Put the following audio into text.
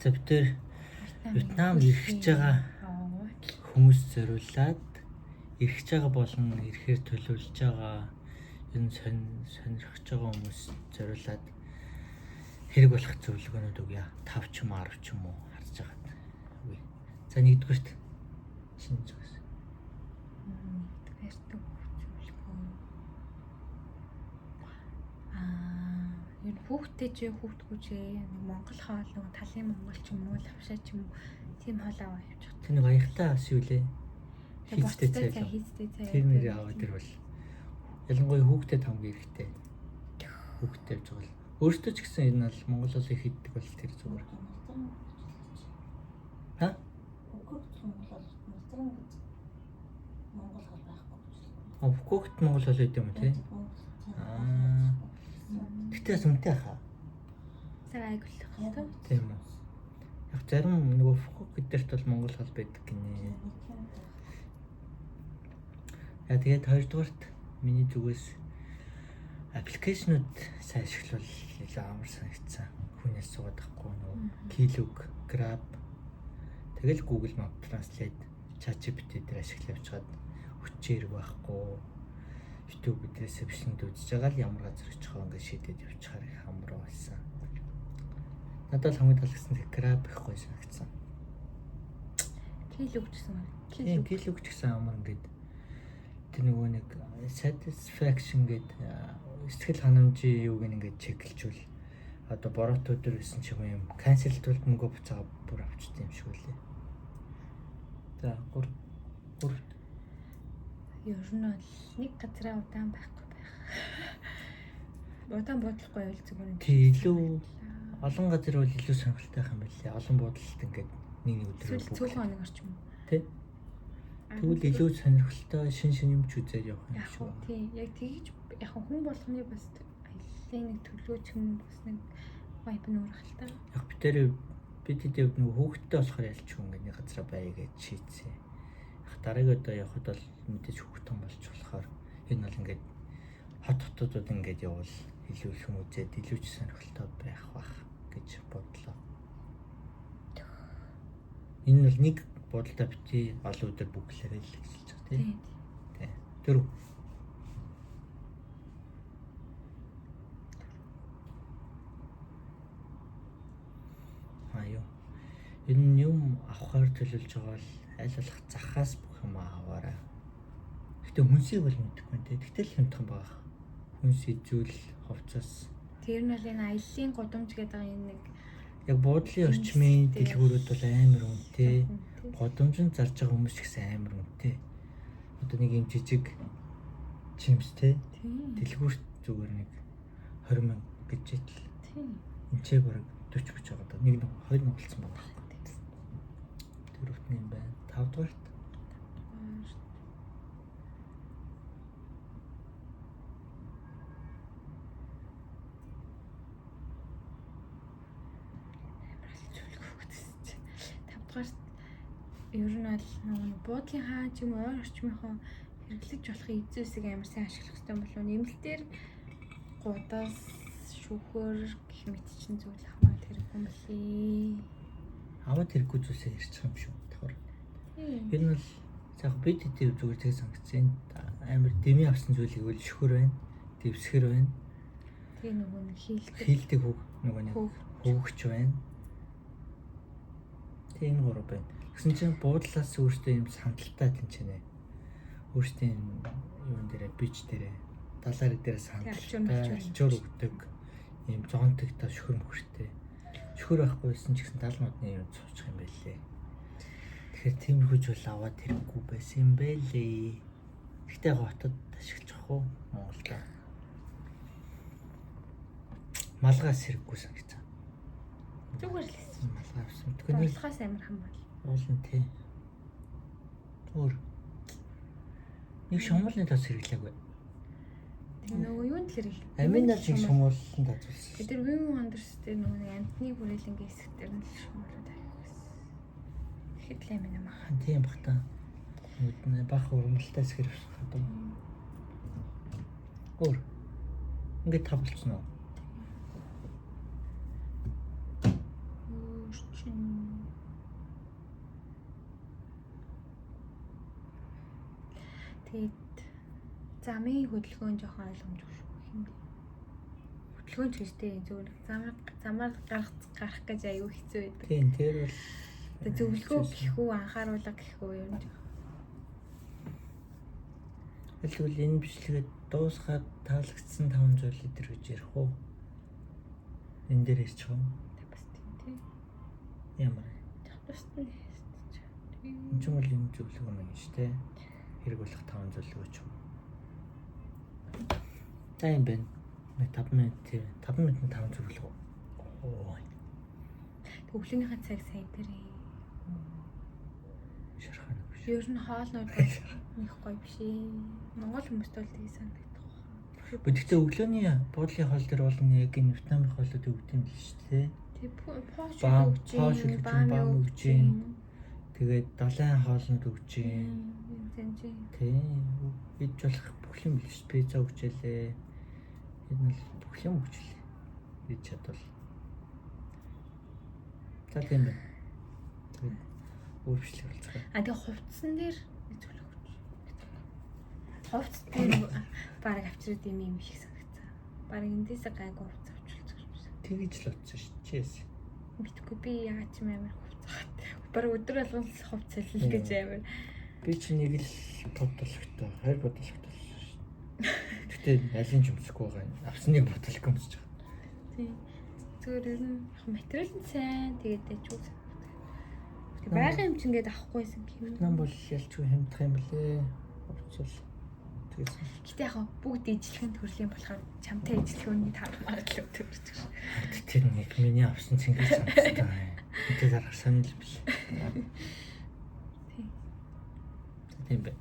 За бид тэр Вьетнам ирэх байгаа хүмүүс зориулаад ирэх байгаа болон ирэхээр төлөвлөж байгаа энэ сонирхож байгаа хүмүүс зориулаад хэрэг болох зөвлөгөөнүүд өгье. 5 ч юм уу 10 ч юм уу харж байгаа. Үгүй. За нэгдүгээрт шинэ зүйлс. Нэгдүгээрт зөвлөгөө. Энэ хүүхдтэй ч хүүхдгүй ч Монгол хоол нэг талын монгол ч юм уу лавшаа ч юм уу тийм хоол аваа явчих. Тэр нэг аягтай ас юу лээ? Хийцтэй цай. Тэр нэр аваад ирвэл ялангуяа хүүхдэд хамгийн хэрэгтэй. Хүүхдэд явж байгаа л өөртөө ч гэсэн энэ бол монгол улсын хийдэг бол тэр зүгээр. Ха? Хүүхд монгол хол гэдэг юм тий? Гэтэ бас үнэтэй хаа. Цаг айгуулах хэрэгтэй. Тийм үү. Яг зарим нөгөө фук гэдэрт бол монгол хол байдаг гинэ. Яа тэгээд хоёрдугаарт миний зүгээс аппликейшнууд сайн ашиглавал илүү амар санагдсан. Хүнээс суугаад байхгүй нөгөө Klook, Grab тэгэл Google Map Translate, ChatGPT дээр ашиглаж явж чад хүчээр байхгүй. YouTube дээрээс бичлэгд үзэж байгаа л ямар газар очих вэ ингээд шийдээд явчихаар их амар байсан. Надад хамгийн таалагдсан Grab их гоё санагдсан. Klook гэсэн үү? Klook ч гэсэн амар ингээд тэр нөгөө нэг satisfaction гэдэг сэтгэл ханамжийн юуг ингээд чеклжүүл одоо бороотууд дээрсэн ч юм канселтуулд мөнгө буцаага бүр авчдсан юм шиг үлээ. За 3 Ер нь бол нэг газараа удаан байхгүй байх. Удаан бодлохгүй байвал зүгээр. Тий илүү олон газар бол илүү сонирхолтой байх юм билээ. Олон буудалд ингээд нэг өдрөөр бүгд цөөхөн хоног орчим уу? Тий. Тэгвэл илүү сонирхолтой шин юм ч үзээд явах юм шиг байна. Тий, яг тэгж яг хүн болгоны бас аяллаа нэг төлөөч юм бас нэг вайб нуурах л та. Яг бид тэд нөгөө хүүхдтэй болохоор ялчих ингээд нэг газараа байя гэж шийдсэн. Яг дараагийн удаа явхад бол мэдээж хүүхдтэй болж болохоор энэ бол ингээд хотуудад ингээд явбал илүү их юм үзээд илүү ч сонирхолтой байх бах гэж бодлоо. Энэ бол нэг бодолтой бити олон өдөр бүглээрэй л гэж хэлж байгаа тийм. Тий. 4 Аюу. Энэ юм авахар төлөвлөж байгаа л аль болох захаас бүх юм аваарай. Гэтэ хүнсийг бол мэдхгүй нэ. Тэгтэл хямдхан байгаа. Хүнс изүүл ховцос. Тэр нь бол энэ аяллаа годомж гэдэг энэ нэг яг буудлын орчмын дэлгүүрүүд бол амар үнэтэй. Годомжинд зарж байгаа хүмүүс ч гэсэн амар үнэтэй. Одоо нэг юм жижиг чимстэй. Дэлгүүрт зүгээр нэг 20 мянга гэж итл. Тийм. Энчээ бараг 40 бич байгаа даа. Нэг 20 мянга болсон байна. Төрөвт юм байна. 5 дугаарт. Ер нь бол нөгөө буудлын хаа ч юм ойр орчмынхоо хэрэглэж болох эзэсийг амар сайн ашиглах хэрэгтэй болов. Нэмэлтээр гудас, шүүхөр гэх мэт чинь зүйл хамаад хэрэггүй юм билий. Аваад хэрэггүй зүйлсээ ярьчих юм шүү. Давхар. Энэ бол яг бид хэдий зүгээр тэг санагдсан. Амар дэмий авсан зүйлийг үл шөхөр байна. Дэвсгэр байна. Тэгээ нөгөө нэг хийлдэг нөгөө нэг хөөгч байна. Тэгээ энэ гурав байна. Гэсэн чинь буудлаас өөртөө юм сандалтай тэнчэнэ. Өөртөө юм дээрээ бич дээрээ далаар дээрээ сандалтай алчуур өгдөг юм зонтог та шөхөр мөхөртэй. Шөхөр байхгүйсэн ч гэсэн 70 модны юм цуучих юм байлээ. Тэгэхээр тиймэрхүү зүйл аваад хэрэггүй байсан юм байлээ. Гэхдээ хотод ашиглах уу Монголд. Малгаас хэрэггүй санагцсан. Зүгээр л хэлсэн. Малгай авсан. Тэгвэл малгаас амар хамаал. Уулын тий. Өөр. Нэг шомолны тас хэрэглээгүй. Тэг нөгөө юунд л хэрэглээ. Аминал шиг шомоллон татуулсан. Тэр Wim Wonders дээр нөгөө нэг амтны хүрээлэнгийн хэсэг дээр нь шомолоод авчихсан. Тэгэхэд л амин амаа. Тийм бах та. Нүднээ бах урмалтай хэсгэр авчихсан. Өөр. Ингээд тавлцсан уу? Чинь Тэгээд замын хөдөлгөөн жоохон ойлгомжгүй шүү. Хинэ. Хөдөлгөөн ч гэжтэй зөвөр замаар гарах гэж аюу хэцүү байдаг. Тийм тэр бол Зөвлөгөө гэх үү анхааруулга гэх үү юм жаа. Тэгвэл энэ бичлэгэд дуусгаад таалагдсан 5 зүйл өдр гэж ярих уу? Энэ дээр ярьчих юм. Бас тийм тий. Ямар. Бас тийм. Энд ч юм бол энэ зөвлөгөө мэн шүү дээ. Хэрэг болох 5 зөвлөгөө ч юм. Тайм бэн. 5 минут тийм. 5 минутын 5 зөвлөгөө. Оо. Өглөөнийхөө цаг сайн дээрээ. Шархан биш. Ер нь хоолнууд их гоё биш ээ. Монгол хүмүүст бол тийг санагдах байна. Гэхдээ өглөөний буудлын хоол дээр бол яг энэ вьетнамын хоолууд өгдөг юм л шүү дээ. Тэг поош Поош өгч, бам өгч, тэгээд далайн хоолнод өгч, тийм бид болох бүх юм биш. Пицца өгчээлээ. Энэ бол бүх юм өгчлээ. Бид чадвал. За тийм байна. Тэгээд өөрчлөлт болцгоо. Тэг хувцсан дээр зөвлөх өгч. Хувц дээр баг авчирд юм шиг санагцсан. Баг эндээсээ гайгүй хувц авчирч байгаа юм. Тэгж л утсан шүү дээ. Битгүй би яач юм амар хувцаад. Баг өдөр болгон хувц хэлэл гэж амар. Би чи нэг л бодлогтой, хайр бодлогтой шүү дээ. Гэтэ аль нь ч өмсөхгүй байгаа. Авсныг бодлох өмсөж байгаа. Тийм. Зүгээр ер нь материал нь сайн тэгээд дэжгүй. Байгаан юм чинь ингээд авахгүйсэн юм. Нам бол ялчгүй хямдах юм блэ. Хувцал. Тэгсэн. Гэтэ яг бүгд ижлэхэн төрлийн болохоор чамтай ижлэх үний таамаг л төрж байгаа. Тэр нэг миний авсан цэнгэл санагдсан. Тэ дарах санал биш. Тийм. Тийм бай.